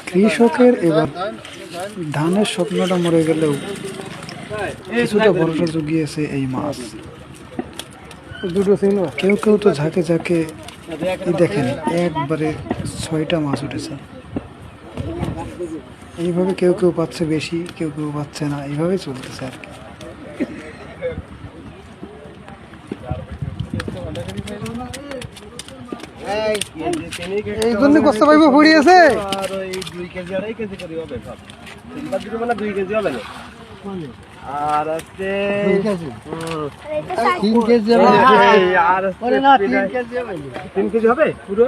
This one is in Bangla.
কৃষকের এবার ধানের স্বপ্নটা মরে গেলেও কিছুটা ভরসা জুগিয়েছে এই মাছ। কেউ কেউ তো ঝাঁকে ঝাঁকে দেখেন একবারে 6টা মাছ উঠেছে। এইভাবে কেউ কেউ পাচ্ছে বেশি, কেউ কেউ পাচ্ছে না, এইভাবেই চলতেছে আর কি। এই জন্য কষ্ট পাইব ফুরিয়েছে আর ওই 2 কেজি 2.5 কেজি করে হবে সব। তিনবার দিতে মানে 2 কেজি হবে না। আর আছে 2 কেজি 3 কেজি হবে আর না 3 কেজি হবে 3 কেজি হবে পুরো।